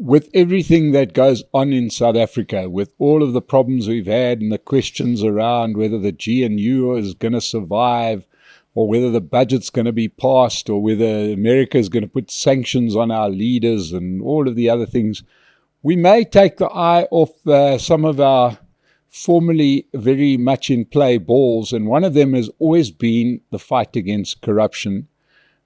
with everything that goes on in South Africa, with all of the problems we've had and the questions around whether the GNU is going to survive, or whether the budget's going to be passed, or whether America is going to put sanctions on our leaders and all of the other things, we may take the eye off some of our formerly very much in play balls. And one of them has always been the fight against corruption.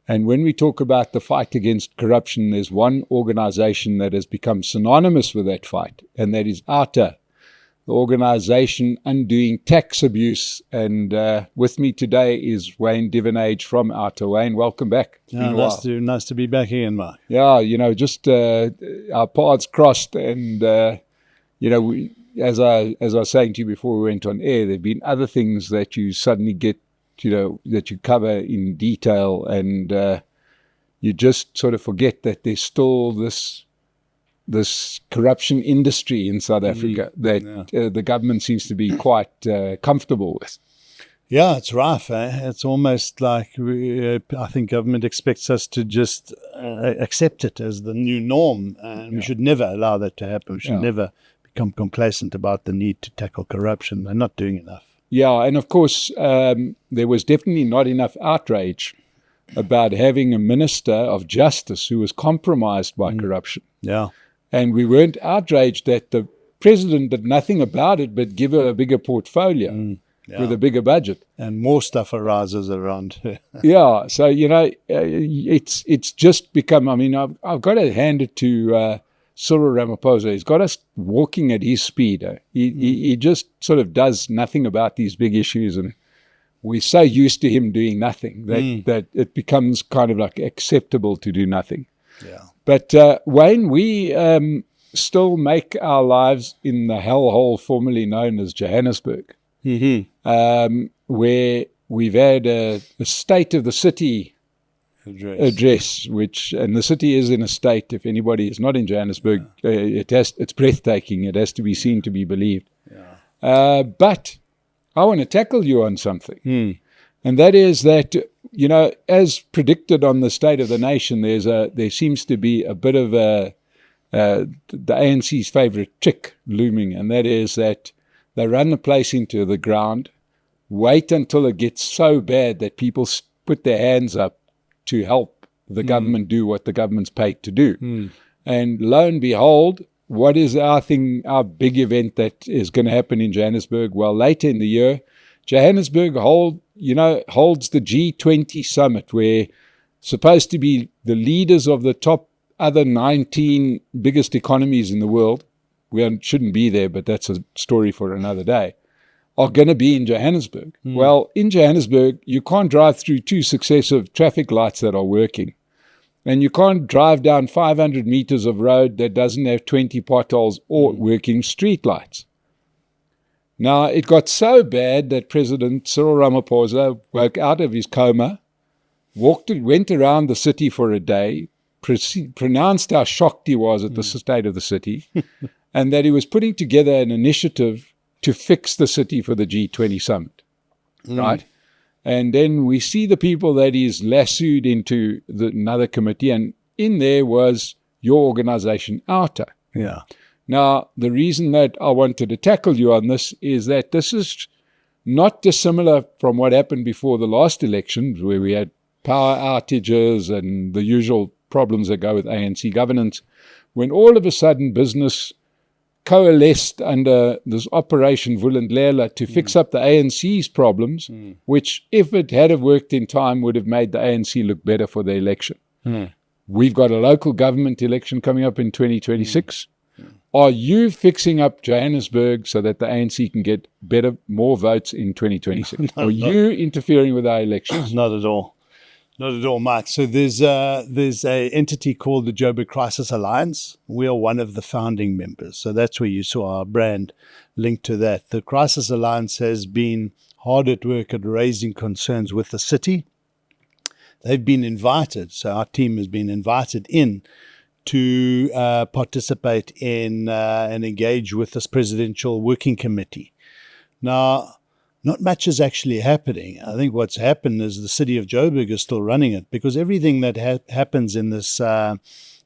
And when we talk about the fight against corruption, there's one organization that has become synonymous with that fight, and that is OUTA, the organization undoing tax abuse. And with me today is Wayne Duvenage from OUTA. Wayne, welcome back. Nice to be back again, Mike. Yeah, just our paths crossed, and as I was saying to you before we went on air, there have been other things that you suddenly get, that you cover in detail, and you just sort of forget that there's still this corruption industry in South Africa that the government seems to be quite comfortable with. Yeah, it's rough. It's almost like I think government expects us to just accept it as the new norm, and we should never allow that to happen. We should never become complacent about the need to tackle corruption. They're not doing enough. Yeah, and of course, there was definitely not enough outrage about having a minister of justice who was compromised by corruption. Yeah. And we weren't outraged that the president did nothing about it but give her a bigger portfolio with a bigger budget. And more stuff arises around her. Yeah, so, it's just become, I've got to hand it to Cyril Ramaphosa. He's got us walking at his speed. He just sort of does nothing about these big issues, and we're so used to him doing nothing that it becomes kind of like acceptable to do nothing. Yeah. But Wayne, we still make our lives in the hellhole formerly known as Johannesburg, where we've had a state of the city address, and the city is in a state, if anybody is not in Johannesburg, it's breathtaking. It has to be seen to be believed. Yeah. But I want to tackle you on something, and that is that, as predicted on the State of the Nation, there seems to be a bit of the ANC's favorite trick looming, and that is that they run the place into the ground, wait until it gets so bad that people put their hands up to help the government do what the government's paid to do. And lo and behold, what is our big event that is going to happen in Johannesburg? Well, later in the year, Johannesburg holds the G20 summit, where supposed to be the leaders of the top other 19 biggest economies in the world. We shouldn't be there, but that's a story for another day, are going to be in Johannesburg. Well, in Johannesburg, you can't drive through 2 successive traffic lights that are working. And you can't drive down 500 meters of road that doesn't have 20 potholes or working street lights. Now, it got so bad that President Cyril Ramaphosa woke out of his coma, went around the city for a day, pronounced how shocked he was at the state of the city, and that he was putting together an initiative to fix the city for the G20 summit, right? And then we see the people that he's lassoed into another committee, and in there was your organization, OUTA. Yeah. Now, the reason that I wanted to tackle you on this is that this is not dissimilar from what happened before the last elections, where we had power outages and the usual problems that go with ANC governance, when all of a sudden business coalesced under this Operation Vulindlela to fix up the ANC's problems, which, if it had have worked in time, would have made the ANC look better for the election. We've got a local government election coming up in 2026. Are you fixing up Johannesburg so that the ANC can get more votes in 2026? Are you interfering with our elections? Not at all. Not at all, Mike. So there's a entity called the Joburg Crisis Alliance. We are one of the founding members. So that's where you saw our brand linked to that. The Crisis Alliance has been hard at work at raising concerns with the city. They've been invited. So our team has been invited in to participate in and engage with this presidential working committee. Now, not much is actually happening. I think what's happened is the city of Joburg is still running it, because everything that happens in this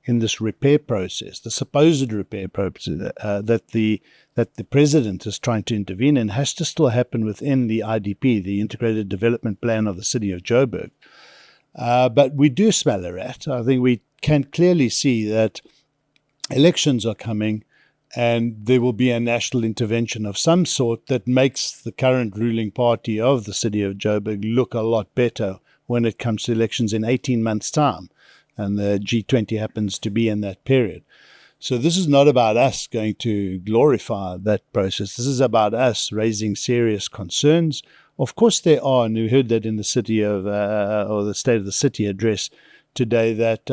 in this repair process, the supposed repair process that the president is trying to intervene in, has to still happen within the IDP, the Integrated Development Plan of the city of Joburg. But we do smell a rat. I think we can clearly see that elections are coming, and there will be a national intervention of some sort that makes the current ruling party of the city of Joburg look a lot better when it comes to elections in 18 months' time. And the G20 happens to be in that period. So this is not about us going to glorify that process. This is about us raising serious concerns. Of course there are, and we heard that in the city of, or the State of the City address today, that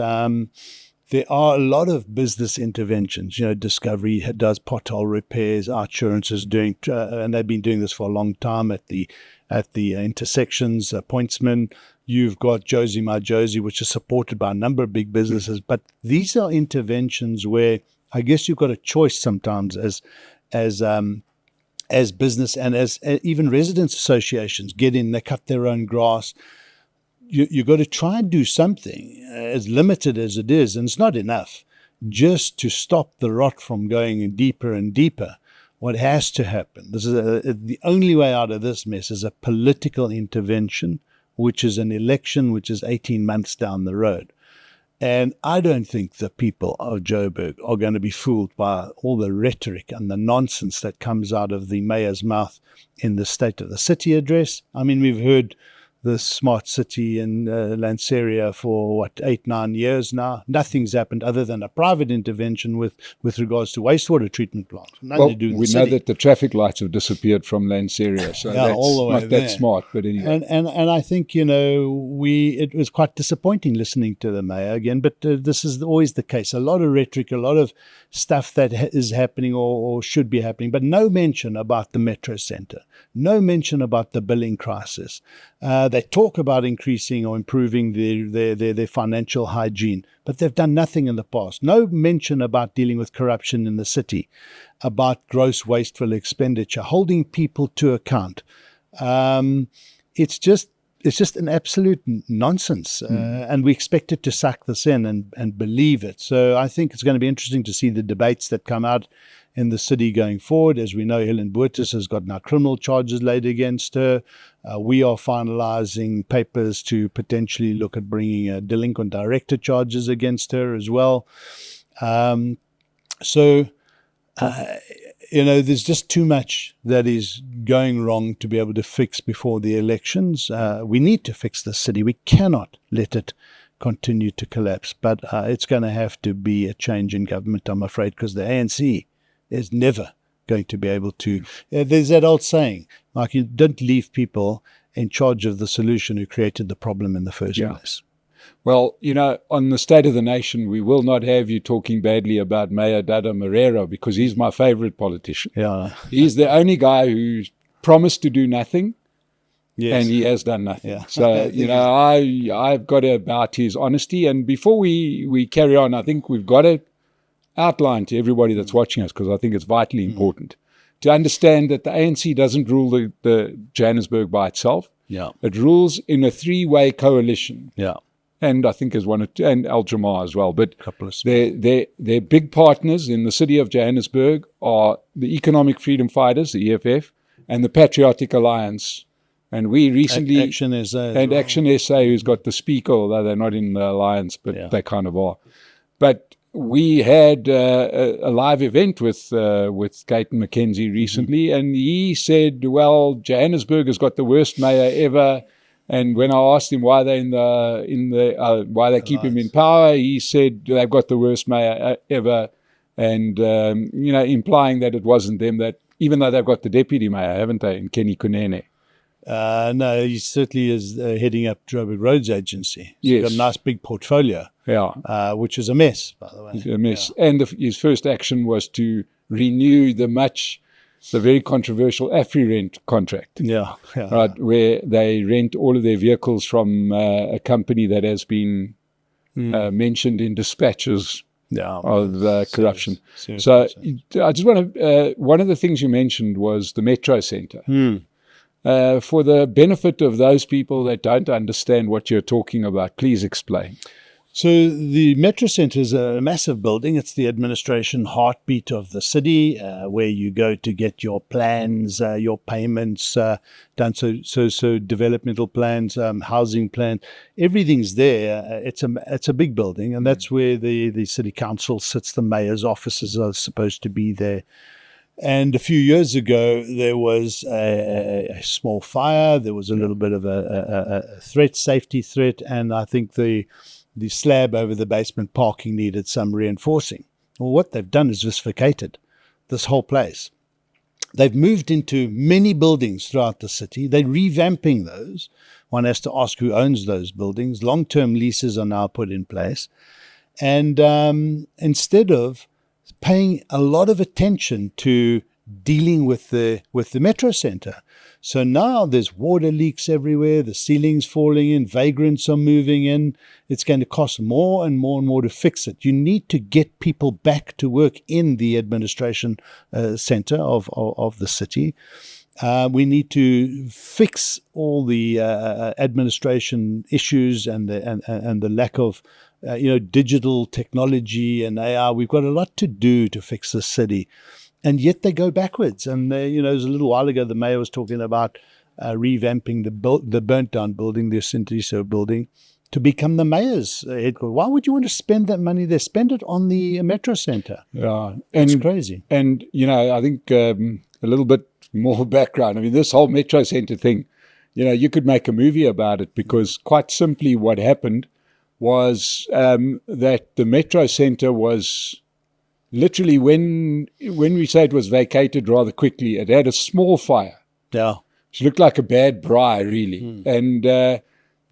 there are a lot of business interventions. Discovery does pothole repairs, Outsurance is doing, and they've been doing this for a long time at the intersections, Pointsman. You've got Josie My Josie, which is supported by a number of big businesses. But these are interventions where I guess you've got a choice sometimes as business and as even residents associations get in, they cut their own grass. You've got to try and do something, as limited as it is, and it's not enough, just to stop the rot from going deeper and deeper. What has to happen, this is the only way out of this mess, is a political intervention, which is an election, which is 18 months down the road. And I don't think the people of Joburg are going to be fooled by all the rhetoric and the nonsense that comes out of the mayor's mouth in the State of the City address. I mean, we've heard the smart city in Lanseria for 8-9 years now. Nothing's happened other than a private intervention with regards to wastewater treatment plants. Well, we know that the traffic lights have disappeared from Lanseria, so that's all the way not there. That smart, but anyway. And I think, it was quite disappointing listening to the mayor again, but this is always the case. A lot of rhetoric, a lot of stuff that is happening or should be happening, but no mention about the Metro Centre, no mention about the billing crisis. They talk about increasing or improving their financial hygiene, but they've done nothing in the past. No mention about dealing with corruption in the city, about gross wasteful expenditure, holding people to account. It's just an absolute nonsense, and we expect it to suck this in and believe it. So I think it's going to be interesting to see the debates that come out in the city going forward. As we know, Helen Boertes has got now criminal charges laid against her. We are finalizing papers to potentially look at bringing delinquent director charges against her as well. There's just too much that is going wrong to be able to fix before the elections. We need to fix the city. We cannot let it continue to collapse. But it's going to have to be a change in government, I'm afraid, because the ANC is never going to be able to. There's that old saying, like, you don't leave people in charge of the solution who created the problem in the first place. Well, on the State of the Nation, we will not have you talking badly about Mayor Dada Moreira, because he's my favorite politician. Yeah. He's the only guy who promised to do nothing, and he has done nothing. Yeah. So, I've got to bout his honesty. And before we carry on, I think we've got to outline to everybody that's watching us, because I think it's vitally important to understand that the ANC doesn't rule the Johannesburg by itself. Yeah. It rules in a 3-way coalition. Yeah. And I think there's one or two, and Al Jamar as well. But their big partners in the city of Johannesburg are the Economic Freedom Fighters, the EFF, and the Patriotic Alliance. And we recently Action SA and well. Action SA, who's got the speaker, although they're not in the alliance, but they kind of are. But we had a live event with Caton McKenzie recently, and he said, well, Johannesburg has got the worst mayor ever. And when I asked him why they why they keep him in power, he said they've got the worst mayor ever, and implying that it wasn't them. That even though they've got the deputy mayor, haven't they, in Kenny Kunene? No, he certainly is heading up Joburg Roads Agency. He's got a nice big portfolio. Which is a mess, by the way. It's a mess. And his first action was to renew the very controversial AfriRent contract. Right, where they rent all of their vehicles from a company that has been mentioned in dispatches of corruption. So I just want to, one of the things you mentioned was the Metro Centre. For the benefit of those people that don't understand what you're talking about, please explain. So the Metro Centre is a massive building. It's the administration heartbeat of the city, where you go to get your plans, your payments done. So developmental plans, housing plan, everything's there. It's a big building, and that's where the city council sits. The mayor's offices are supposed to be there. And a few years ago, there was a small fire. There was a little bit of a safety threat, and I think the slab over the basement parking needed some reinforcing. Well, what they've done is just vacated this whole place. They've moved into many buildings throughout the city. They're revamping those. One has to ask who owns those buildings. Long-term leases are now put in place. And instead of paying a lot of attention to dealing with the Metro Centre. So now there's water leaks everywhere, the ceiling's falling in, vagrants are moving in. It's going to cost more and more and more to fix it. You need to get people back to work in the administration centre of the city. We need to fix all the administration issues and the lack of digital technology and AI. We've got a lot to do to fix the city. And yet they go backwards. And, it was a little while ago, the mayor was talking about revamping the burnt-down building, the Sintiso building, to become the mayor's headquarters. Why would you want to spend that money there? Spend it on the Metro Centre. Yeah. It's crazy. And, I think a little bit more background. I mean, this whole Metro Centre thing, you could make a movie about it, because quite simply what happened was that the Metro Centre was... Literally, when we say it was vacated rather quickly, it had a small fire. Yeah. It looked like a bad braai, really. And the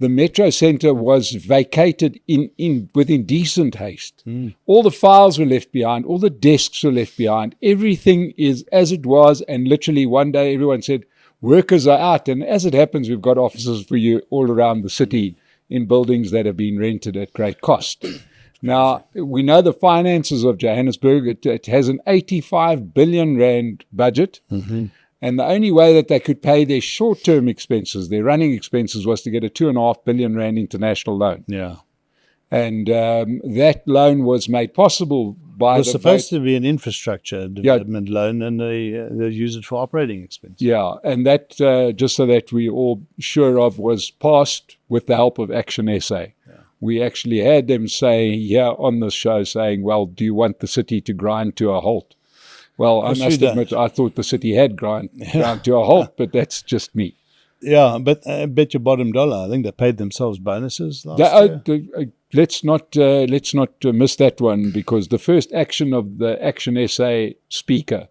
Metro Centre was vacated within decent haste. All the files were left behind. All the desks were left behind. Everything is as it was. And literally one day everyone said, workers are out. And as it happens, we've got offices for you all around the city in buildings that have been rented at great cost. Now, we know the finances of Johannesburg. It has an 85 billion rand budget. And the only way that they could pay their short-term expenses, their running expenses, was to get a 2.5 billion rand international loan. Yeah. And that loan was made possible by... It was supposed to be an infrastructure development loan, and they use it for operating expenses. Yeah, and that, just so that we're all sure of, was passed with the help of Action SA. We actually had them say here on the show saying, well, do you want the city to grind to a halt? Well, I must admit, I thought the city had ground to a halt, but that's just me. Yeah, but I bet your bottom dollar, I think they paid themselves bonuses last year. Let's not miss that one, because the first action of the Action SA speaker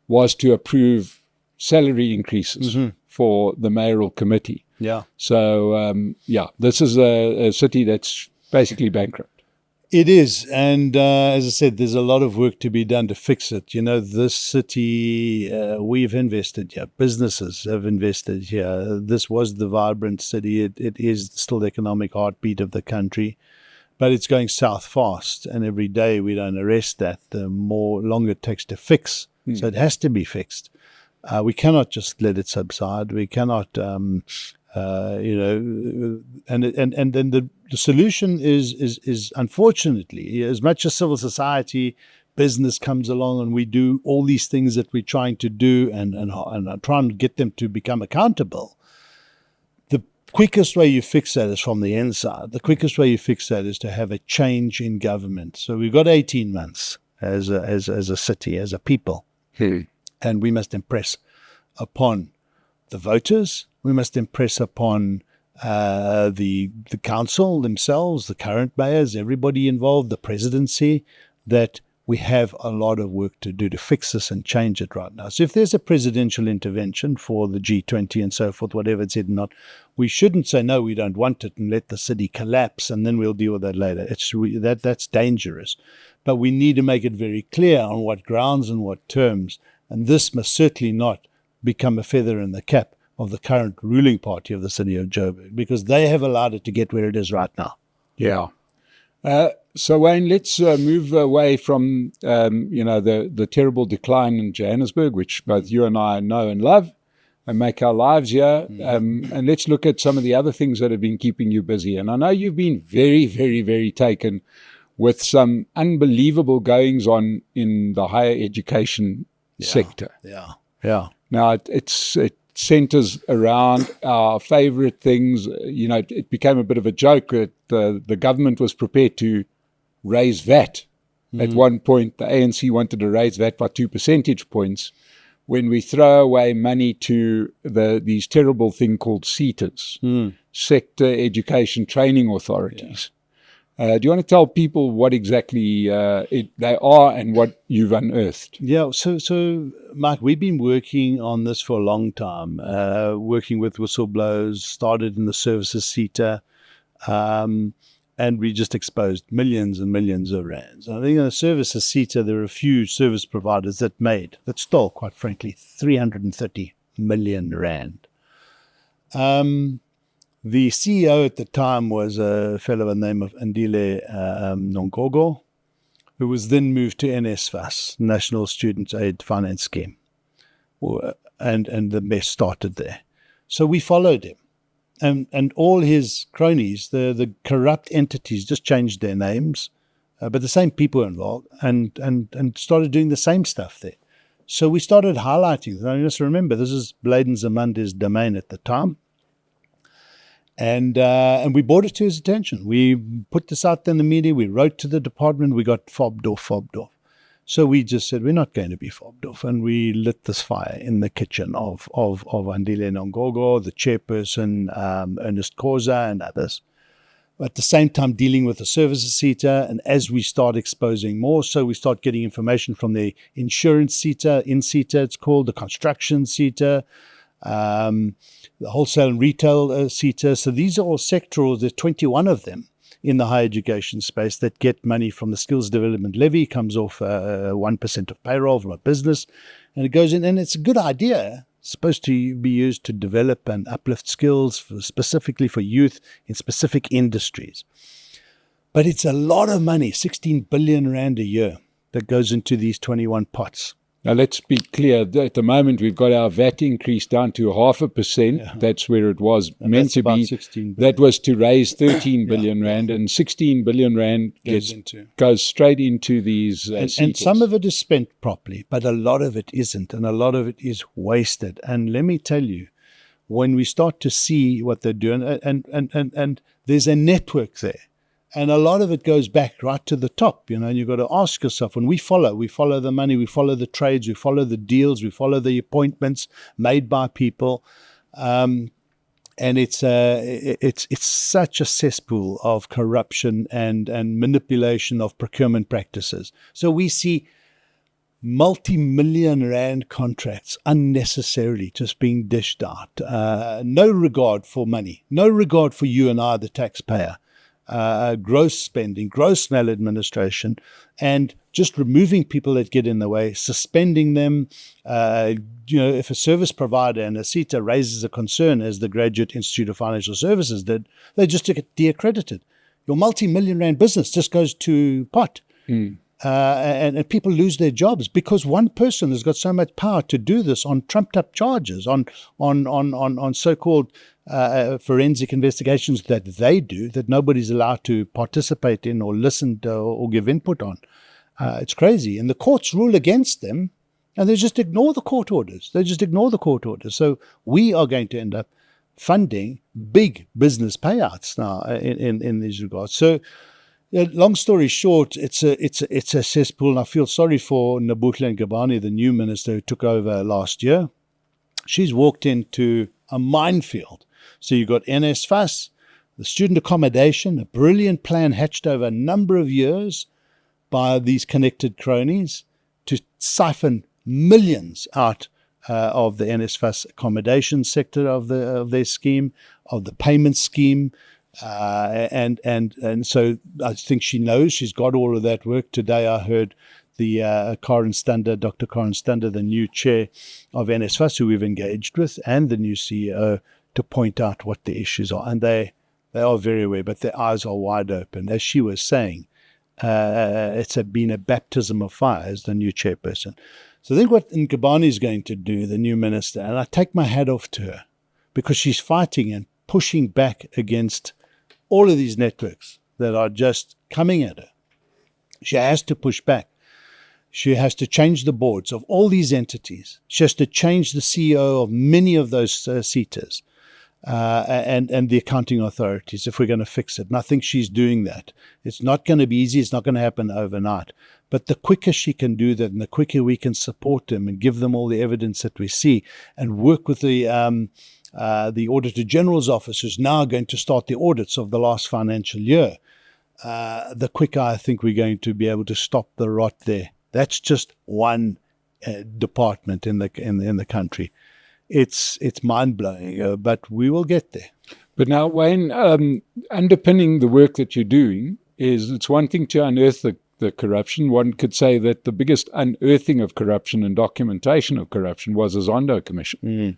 was to approve salary increases for the mayoral committee. Yeah. So, this is a city that's basically bankrupt. It is. And as I said, there's a lot of work to be done to fix it. This city, we've invested here. Businesses have invested here. This was the vibrant city. It is still the economic heartbeat of the country. But it's going south fast. And every day we don't arrest that, the longer it takes to fix. So it has to be fixed. We cannot just let it subside. We cannot... and then the solution is unfortunately, as much as civil society, business comes along and we do all these things that we're trying to do and trying to get them to become accountable. The quickest way you fix that is from the inside. The quickest way you fix that is to have a change in government. So we've got 18 months as a city, as a people, and we must impress upon the voters. We must impress upon the council themselves, the current mayors, everybody involved, the presidency, that we have a lot of work to do to fix this and change it right now. So if there's a presidential intervention for the G20 and so forth, whatever it's said or not, we shouldn't say, no, we don't want it, and let the city collapse and then we'll deal with that later. That's dangerous. But we need to make it very clear on what grounds and what terms. And this must certainly not become a feather in the cap of the current ruling party of the city of Joburg, because they have allowed it to get where it is right now. Yeah. So Wayne, let's move away from the terrible decline in Johannesburg, which both you and I know and love, and make our lives here. And let's look at some of the other things that have been keeping you busy. And I know you've been very, very, very taken with some unbelievable goings on in the higher education sector. Yeah. Now, it centers around our favorite things. You know, it became a bit of a joke that the government was prepared to raise VAT. At one point, the ANC wanted to raise VAT by 2 percentage points. When we throw away money to these terrible thing called SETAs, Sector Education Training Authorities. Do you want to tell people what exactly they are and what you've unearthed? Yeah, so Mike, we've been working on this for a long time, working with whistleblowers, started in the services SETA, and we just exposed millions and millions of rands. I think in the services SETA, there are a few service providers that stole, quite frankly, 330 million rand. The CEO at the time was a fellow by the name of Andile Nongogo, who was then moved to NSFAS, National Student Aid Finance Scheme, and the mess started there. So we followed him. And all his cronies, the corrupt entities, just changed their names, but the same people were involved, and started doing the same stuff there. So we started highlighting. Now, you just remember, this is Bladen Zamandi's domain at the time. And we brought it to his attention. We put this out there in the media. We wrote to the department. We got fobbed off. So we just said, we're not going to be fobbed off. And we lit this fire in the kitchen of Andile Nongogo, the chairperson, Ernest Khoza, and others. At the same time, dealing with the services SETA. And as we start exposing more, so we start getting information from the insurance SETA, in-SETA it's called, the construction SETA, the wholesale and retail SETA. So these are all sectoral. There's 21 of them in the higher education space that get money from the skills development levy, comes off 1% of payroll from a business, and it goes in. And it's a good idea. It's supposed to be used to develop and uplift skills specifically for youth in specific industries. But it's a lot of money, 16 billion rand a year, that goes into these 21 pots. Now, let's be clear. At the moment, we've got our VAT increase down to 0.5%. Yeah. That's where it was meant to be. That was to raise 13 billion rand, and 16 billion rand goes straight into these and some of it is spent properly, but a lot of it isn't, and a lot of it is wasted. And let me tell you, when we start to see what they're doing, and there's a network there. And a lot of it goes back right to the top, and you've got to ask yourself, when we follow the money, we follow the trades, we follow the deals, we follow the appointments made by people. And it's such a cesspool of corruption and manipulation of procurement practices. So we see multi-million rand contracts unnecessarily just being dished out. No regard for money, no regard for you and I, the taxpayer. Gross spending, gross maladministration, and just removing people that get in the way, suspending them. If a service provider and a SETA raises a concern, as the Graduate Institute of Financial Services did, they just get de-accredited. Your multi-million rand business just goes to pot. And people lose their jobs because one person has got so much power to do this on trumped-up charges, on so-called forensic investigations that they do, that nobody's allowed to participate in or listen to or give input on. It's crazy. And the courts rule against them, and they just ignore the court orders. So we are going to end up funding big business payouts now in these regards. So, long story short, it's a cesspool, and I feel sorry for Nabuhle Ngubane, the new minister who took over last year. She's walked into a minefield. So you've got NSFAS, the student accommodation, a brilliant plan hatched over a number of years by these connected cronies to siphon millions out of the NSFAS accommodation sector of their scheme, of the payment scheme. And so I think she knows. She's got all of that work. Today I heard the Dr. Karen Stander, the new chair of NSFAS, who we've engaged with, and the new CEO, to point out what the issues are. And they are very aware, but their eyes are wide open. As she was saying, it's been a baptism of fire as the new chairperson. So I think what Nkabani is going to do, the new minister, and I take my hat off to her, because she's fighting and pushing back against all of these networks that are just coming at her. She has to push back. She has to change the boards of all these entities. She has to change the CEO of many of those SETAs and the accounting authorities if we're going to fix it. And I think she's doing that. It's not going to be easy. It's not going to happen overnight. But the quicker she can do that, and the quicker we can support them and give them all the evidence that we see, and work with the Auditor General's office, who's now going to start the audits of the last financial year, the quicker I think we're going to be able to stop the rot there. That's just one department in the country. It's mind blowing, but we will get there. But now, Wayne, underpinning the work that you're doing is, it's one thing to unearth the corruption. One could say that the biggest unearthing of corruption and documentation of corruption was the Zondo Commission. Mm.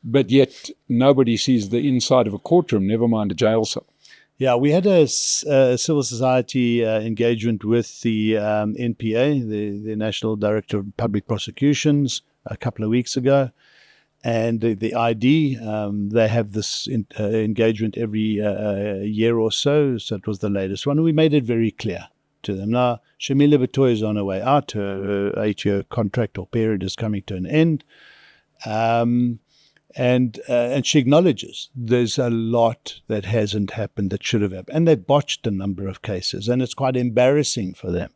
But yet nobody sees the inside of a courtroom, never mind a jail cell. Yeah, we had a civil society engagement with the NPA, the National Director of Public Prosecutions, a couple of weeks ago. And the ID, they have this engagement every year or so. So it was the latest one. We made it very clear to them. Now, Shamila Batoy is on her way out. Her 8-year contract or period is coming to an end. And she acknowledges there's a lot that hasn't happened that should have happened. And they botched a number of cases, and it's quite embarrassing for them.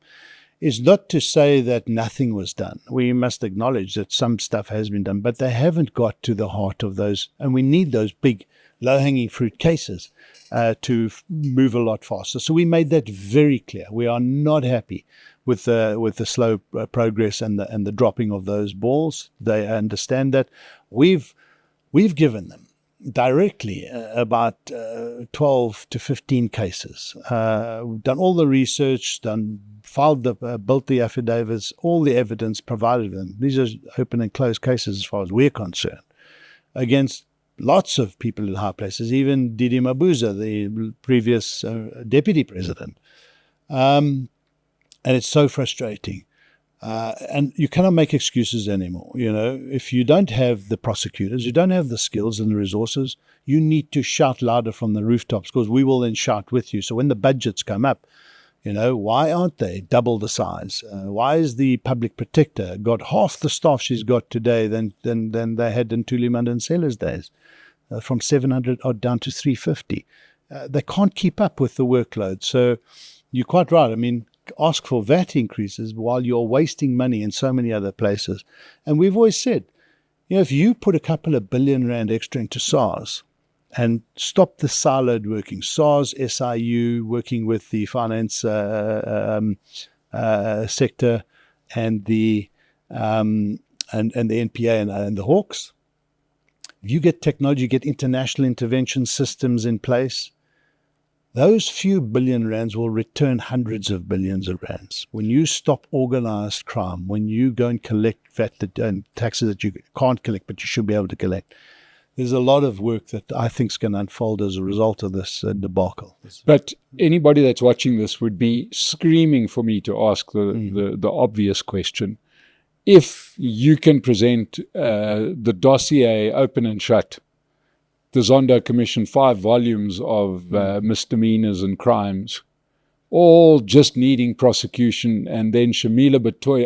It's not to say that nothing was done. We must acknowledge that some stuff has been done, but they haven't got to the heart of those. And we need those big, low-hanging fruit cases to move a lot faster. So we made that very clear. We are not happy with the slow progress and the dropping of those balls. They understand that. We've given them directly about 12 to 15 cases. We've done all the research, built the affidavits, all the evidence provided them. These are open and closed cases as far as we're concerned, against lots of people in high places, even Didi Mabuza, the previous deputy president. And it's so frustrating. And you cannot make excuses anymore. You know, if you don't have the prosecutors, you don't have the skills and the resources, you need to shout louder from the rooftops, because we will then shout with you. So when the budgets come up, you know, why aren't they double the size? Why is the public protector got half the staff she's got today than they had in Thuli Madonsela's days, from 700 odd down to 350? They can't keep up with the workload. So you're quite right. I mean, ask for VAT increases while you're wasting money in so many other places. And we've always said, you know, if you put a couple of billion rand extra into SARS and stop the siloed working, SARS, SIU, working with the finance sector and the NPA and the Hawks, if you get technology, get international intervention systems in place, those few billion rands will return hundreds of billions of rands. When you stop organized crime, when you go and collect VAT and taxes that you can't collect, but you should be able to collect, there's a lot of work that I think is going to unfold as a result of this debacle. But anybody that's watching this would be screaming for me to ask the obvious question. If you can present the dossier open and shut, the Zondo Commission, 5 volumes of misdemeanors and crimes, all just needing prosecution, and then Shamila Batoy,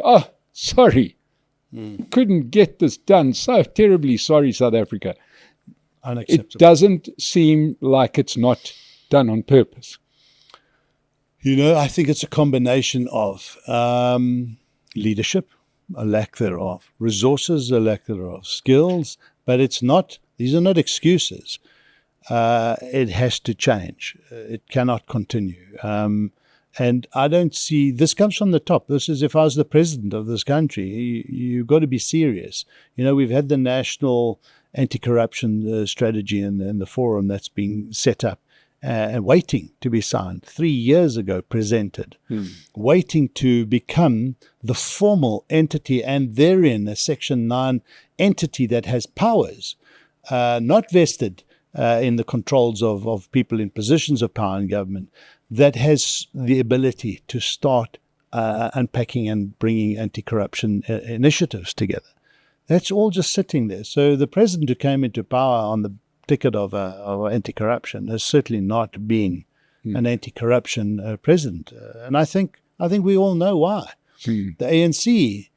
couldn't get this done. So terribly sorry, South Africa. Unacceptable. It doesn't seem like it's not done on purpose. You know, I think it's a combination of leadership, a lack thereof, resources, a lack thereof, skills, but it's not. These are not excuses. It has to change. It cannot continue. And I don't see, this comes from the top. This is, if I was the president of this country, you've got to be serious. You know, we've had the national anti-corruption strategy and the forum that's being set up and waiting to be signed 3 years ago, presented, waiting to become the formal entity, and therein a Section 9 entity that has powers, not vested in the controls of people in positions of power in government, that has the ability to start unpacking and bringing anti-corruption initiatives together. That's all just sitting there. So the president who came into power on the ticket of anti-corruption has certainly not been an anti-corruption president. And I think we all know why. The ANC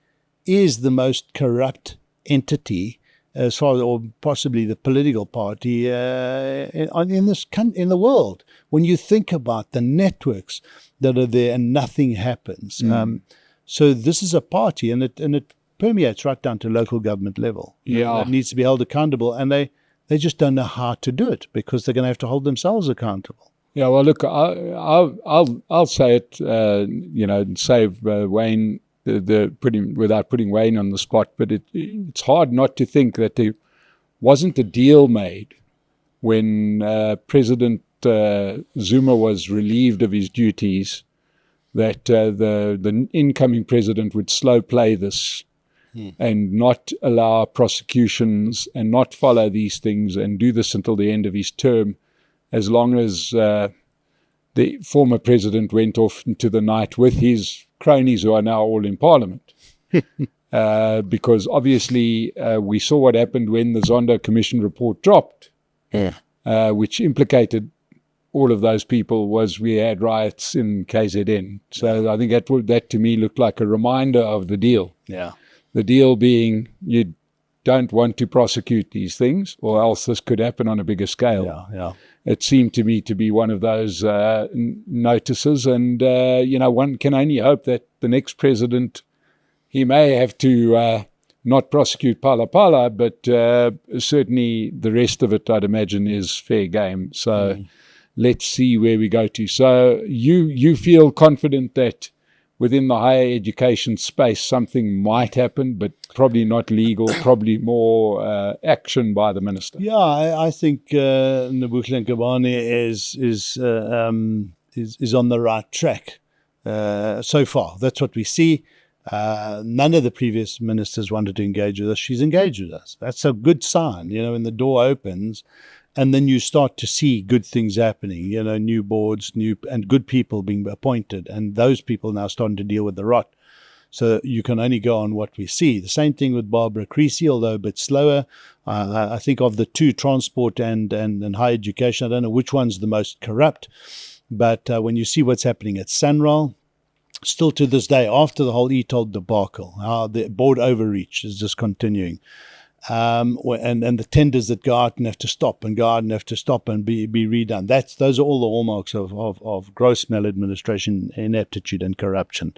is the most corrupt entity as far as, or possibly the political party in the world. When you think about the networks that are there and nothing happens, so this is a party, and it permeates right down to local government level. Yeah, it needs to be held accountable, and they just don't know how to do it because they're going to have to hold themselves accountable. Yeah, well, look, I'll say it, and save Wayne. Without putting Wayne on the spot, but it's hard not to think that there wasn't a deal made when President Zuma was relieved of his duties, that the incoming president would slow play this and not allow prosecutions and not follow these things and do this until the end of his term, as long as the former president went off into the night with his cronies who are now all in Parliament. Because obviously we saw what happened when the Zondo Commission report dropped, which implicated all of those people. We had riots in KZN. So I think that to me looked like a reminder of the deal. Yeah. The deal being you don't want to prosecute these things, or else this could happen on a bigger scale. Yeah. It seemed to me to be one of those notices, and one can only hope that the next president, he may have to not prosecute Pala Pala, but certainly the rest of it, I'd imagine, is fair game. So let's see where we go to. So you feel confident that within the higher education space something might happen, but probably not legal, probably more action by the minister. Yeah, I think Nabukhle Nkabane is on the right track so far. That's what we see. None of the previous ministers wanted to engage with us. She's engaged with us. That's a good sign, when the door opens. And then you start to see good things happening, new boards, and good people being appointed. And those people now starting to deal with the rot. So you can only go on what we see. The same thing with Barbara Creasy, although a bit slower. I think of the two, transport and higher education, I don't know which one's the most corrupt. But when you see what's happening at Sanral, still to this day, after the whole e-toll debacle, how the board overreach is just continuing. And the tenders that go out and have to stop and go out and have to stop and be redone. Those are all the hallmarks of gross maladministration, ineptitude and corruption.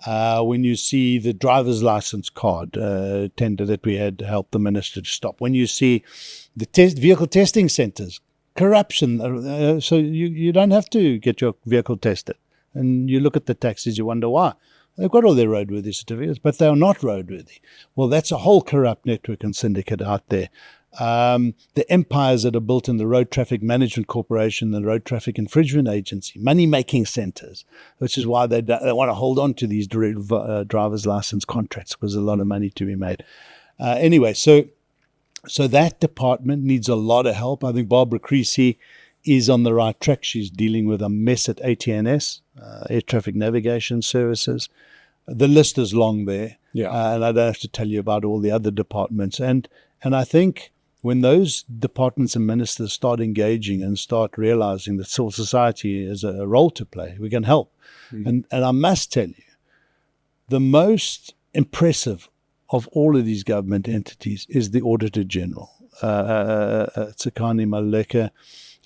When you see the driver's license card tender that we had to help the minister to stop. When you see the vehicle testing centres, corruption. So you don't have to get your vehicle tested. And you look at the taxis, you wonder why. They've got all their roadworthy certificates, but they are not roadworthy. Well, that's a whole corrupt network and syndicate out there. The empires that are built in the Road Traffic Management Corporation, the Road Traffic Infringement Agency, money-making centres, which is why they want to hold on to these driver's license contracts, because there's a lot of money to be made. Anyway, so that department needs a lot of help. I think Barbara Creasy is on the right track. She's dealing with a mess at ATNS, Air Traffic Navigation Services. The list is long there, and I don't have to tell you about all the other departments. And I think when those departments and ministers start engaging and start realizing that civil society has a role to play, we can help. And I must tell you, the most impressive of all of these government entities is the Auditor General, Tsakani Maluleke,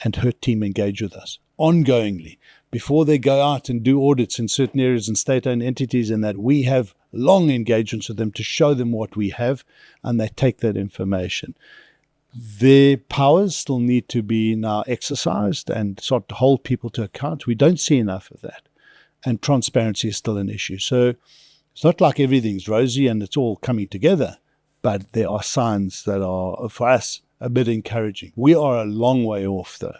and her team engage with us ongoingly. Before they go out and do audits in certain areas and state-owned entities, and that we have long engagements with them to show them what we have, and they take that information. Their powers still need to be now exercised and sort of hold people to account. We don't see enough of that. And transparency is still an issue. So it's not like everything's rosy and it's all coming together, but there are signs that are, for us, a bit encouraging. We are a long way off, though,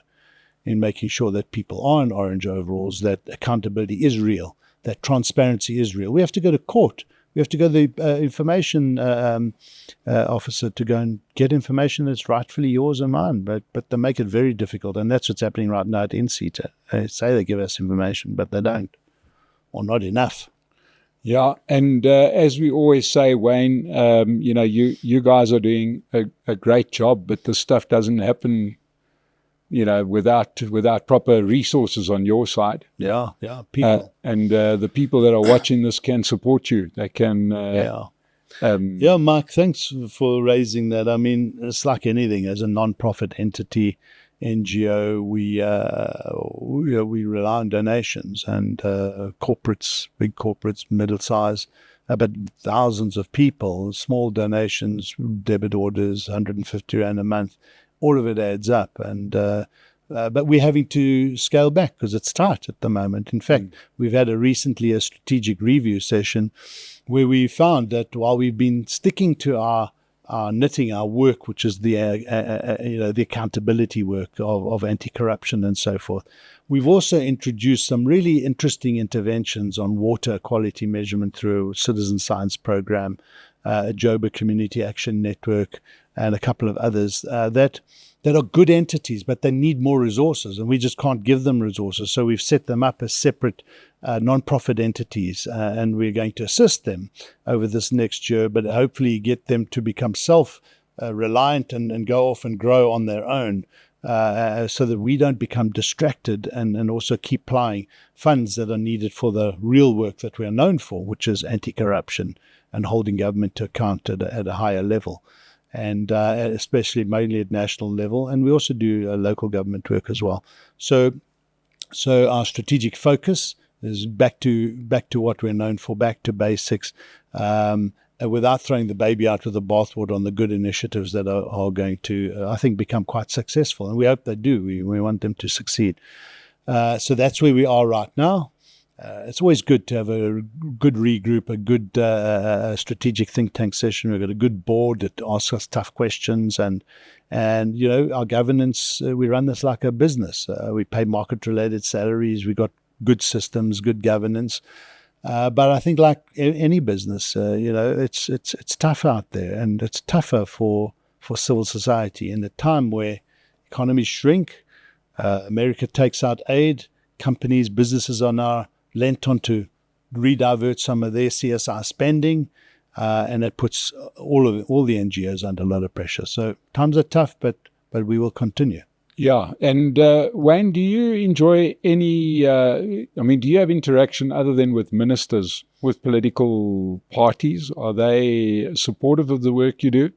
in making sure that people are in orange overalls, that accountability is real, that transparency is real. We have to go to court. We have to go to the information officer to go and get information that's rightfully yours and mine, but they make it very difficult, and that's what's happening right now at NCTA. They say they give us information, but they don't, or not enough. Yeah, and as we always say, Wayne, you guys are doing a great job, but this stuff doesn't happen, without proper resources on your side. Yeah, people. And the people that are watching this can support you. They can. Mike, thanks for raising that. I mean, it's like anything. As a non-profit entity, NGO, we rely on donations, and corporates, big corporates, middle size, but thousands of people, small donations, debit orders, 150 Rand a month, all of it adds up. And but we're having to scale back because it's tight at the moment. In fact, we've had recently a strategic review session where we found that while we've been sticking to our knitting, our work, which is the accountability work of anti-corruption and so forth, we've also introduced some really interesting interventions on water quality measurement through a citizen science program, a Joburg Community Action Network, and a couple of others that are good entities, but they need more resources, and we just can't give them resources. So we've set them up as separate non-profit entities, and we're going to assist them over this next year, but hopefully get them to become self-reliant and go off and grow on their own, so that we don't become distracted, and also keep applying funds that are needed for the real work that we are known for, which is anti-corruption and holding government to account at a higher level, and especially mainly at national level. And we also do local government work as well. So our strategic focus is back to what we're known for, back to basics, without throwing the baby out with the bathwater on the good initiatives that are going to, I think, become quite successful. And we hope they do. We want them to succeed. So that's where we are right now. It's always good to have a good regroup, a good strategic think tank session. We've got a good board that asks us tough questions, and our governance, we run this like a business. We pay market-related salaries. We've got good systems, good governance. But I think, like any business, it's tough out there, and it's tougher for civil society in a time where economies shrink. America takes out aid. Companies, businesses are now lent on to redivert some of their CSR spending, and it puts all the NGOs under a lot of pressure. So times are tough, but we will continue. Yeah, and Wayne, do you enjoy any? Do you have interaction other than with ministers, with political parties? Are they supportive of the work you do?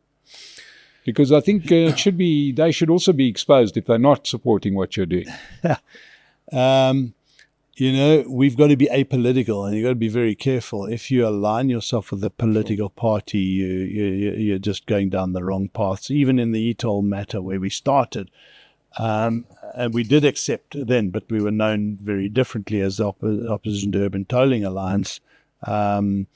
Because I think they should also be exposed if they're not supporting what you're doing. We've got to be apolitical, and you've got to be very careful. If you align yourself with a political party, you're just going down the wrong paths. Even in the e-toll matter where we started, and we did accept then, but we were known very differently as the Opposition to Urban Tolling Alliance, and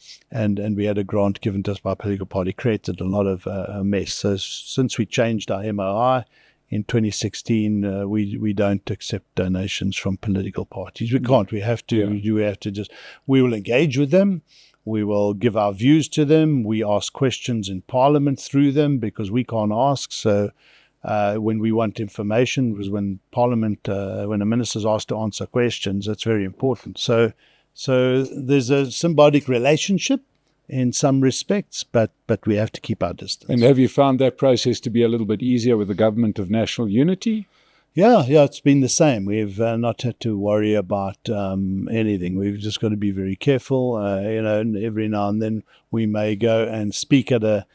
we had a grant given to us by a political party, created a lot of mess. So since we changed our MOI in 2016, we don't accept donations from political parties. We can't. We have to. Yeah. We will engage with them. We will give our views to them. We ask questions in Parliament through them because we can't ask. So when we want information, because when Parliament, when the minister's asked to answer questions, that's very important. So there's a symbiotic relationship in some respects, but we have to keep our distance. And have you found that process to be a little bit easier with the government of national unity? Yeah, it's been the same. We've not had to worry about anything. We've just got to be very careful. And every now and then we may go and speak at a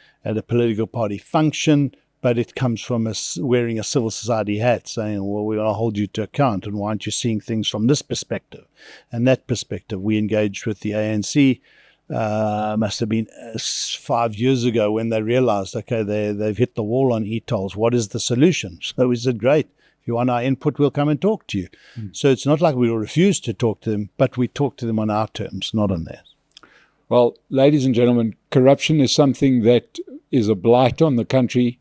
political party function, but it comes from us wearing a civil society hat, saying, well, we want to hold you to account, and why aren't you seeing things from this perspective and that perspective? We engaged with the ANC. Must have been 5 years ago when they realized, okay, they've hit the wall on e-tolls. What is the solution? So we said, great. If you want our input, we'll come and talk to you. So it's not like we will refuse to talk to them, but we talk to them on our terms, not on theirs. Well, ladies and gentlemen, corruption is something that is a blight on the country.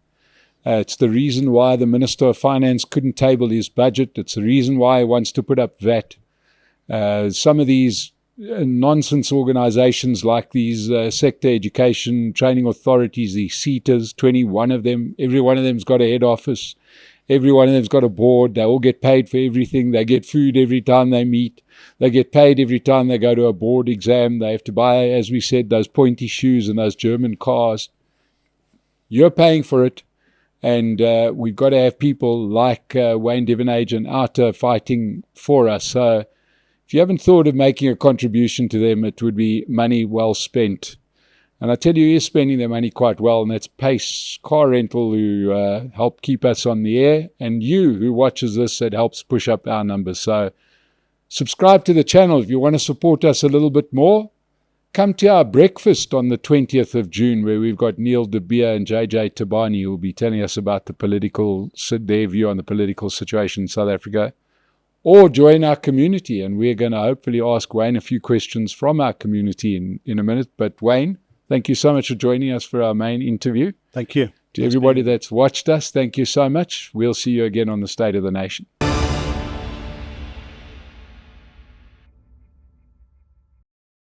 It's the reason why the Minister of Finance couldn't table his budget. It's the reason why he wants to put up VAT. Some of these nonsense organizations like these sector education training authorities, these SETAs, 21 of them, every one of them's got a head office, Every one of them's got a board. They all get paid for everything. They get food every time they meet. They get paid every time they go to a board exam. They have to buy, as we said, those pointy shoes and those German cars. You're paying for it. And we've got to have people like Wayne Duvenage and Outer fighting for us. So if you haven't thought of making a contribution to them, it would be money well spent. And I tell you, you're spending their money quite well, and that's Pace Car Rental, who help keep us on the air, and you who watches this, it helps push up our numbers. So subscribe to the channel if you want to support us a little bit more. Come to our breakfast on the 20th of June, where we've got Neil De Beer and JJ Tabani, who will be telling us about their view on the political situation in South Africa. Or join our community, and we're going to hopefully ask Wayne a few questions from our community in a minute. But Wayne, thank you so much for joining us for our main interview. Thank you. To everybody that's watched us, thank you so much. We'll see you again on the State of the Nation.